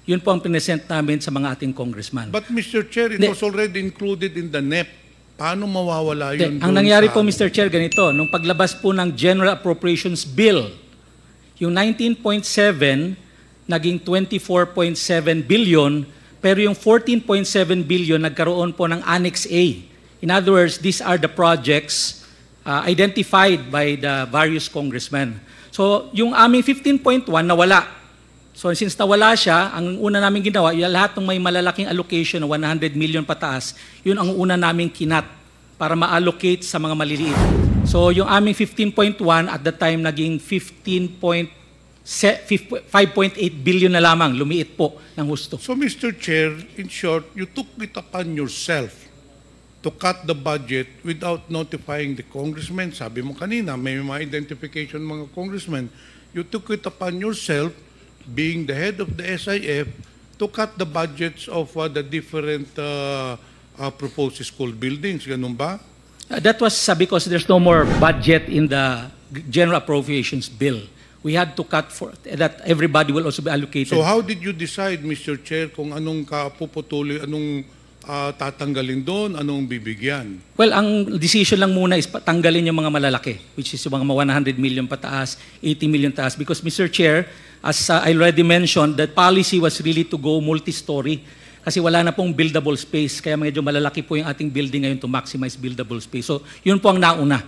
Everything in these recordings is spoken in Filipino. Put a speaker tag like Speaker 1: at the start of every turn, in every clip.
Speaker 1: Yun po ang pinesent namin sa mga ating congressman.
Speaker 2: But Mr. Chair, it was already included in the NEP. Paano mawawala yun?
Speaker 1: Ang nangyari po, Mr. Chair, ganito. Nung paglabas po ng General Appropriations Bill, yung 19.7 naging 24.7 billion, pero yung 14.7 billion nagkaroon po ng Annex A. In other words, these are the projects identified by the various congressmen. So, yung aming 15.1 nawala. So, since nawala siya, ang una namin ginawa, yung lahat ng may malalaking allocation na 100 million pataas, yun ang una namin kinat para ma-allocate sa mga maliliit. So, yung aming 15.1 at the time naging 5.8 billion na lamang, lumiit po ng husto.
Speaker 2: So, Mr. Chair, in short, you took it upon yourself to cut the budget without notifying the congressmen. Sabi mo kanina, may mga identification mga congressmen. You took it upon yourself, being the head of the SIF, to cut the budgets of the different proposed school buildings. Ganun ba?
Speaker 1: That was because there's no more budget in the General Appropriations Bill. We had to cut for that everybody will also be allocated.
Speaker 2: So how did you decide, Mr. Chair, kung anong kapuputuloy, anong tatanggalin doon, anong bibigyan?
Speaker 1: Well, ang decision lang muna is tanggalin yung mga malalaki, which is yung mga 100 million pataas, 80 million taas. Because, Mr. Chair, as I already mentioned, the policy was really to go multi-story. Kasi wala na pong buildable space, kaya medyo malalaki po yung ating building ngayon to maximize buildable space. So, yun po ang nauna.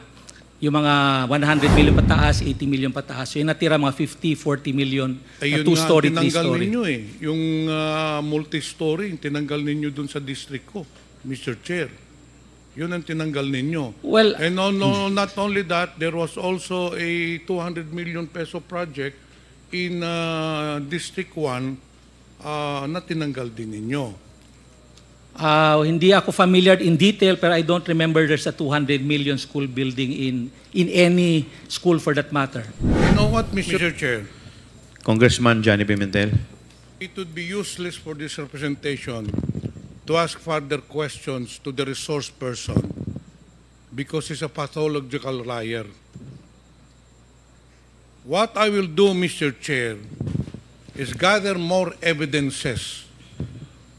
Speaker 1: Yung mga 100 million pataas, 80 million pataas. So, yung natira mga 50, 40 million, two-story, three-story.
Speaker 2: Ninyo eh. Yung multi-story, tinanggal ninyo dun sa district ko, Mr. Chair. Yun ang tinanggal ninyo.
Speaker 1: Well,
Speaker 2: and not only that, there was also a 200 million peso project in District 1 na tinanggal din ninyo.
Speaker 1: Hindi ako familiar in detail, pero I don't remember there's a 200 million school building in any school for that matter.
Speaker 2: You know what, Mr. Chair?
Speaker 3: Congressman Johnny Pimentel.
Speaker 2: It would be useless for this representation to ask further questions to the resource person because he's a pathological liar. What I will do, Mr. Chair, is gather more evidences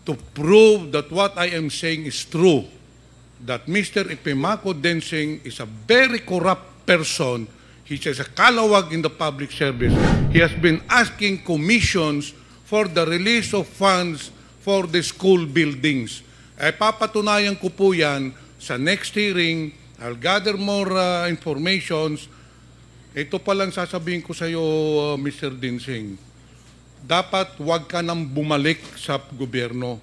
Speaker 2: to prove that what I am saying is true, that Mr. Epimaco Densing is a very corrupt person. He is a kalawag in the public service. He has been asking commissions for the release of funds for the school buildings. Papatunayan ko po yan sa next hearing. I'll gather more informations. Ito pa lang sasabihin ko sa iyo, Mr. Densing. Dapat wag ka nang bumalik sa gobyerno.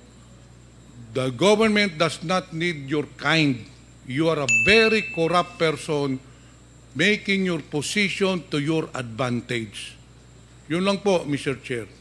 Speaker 2: The government does not need your kind. You are a very corrupt person making your position to your advantage. Yun lang po, Mr. Chair.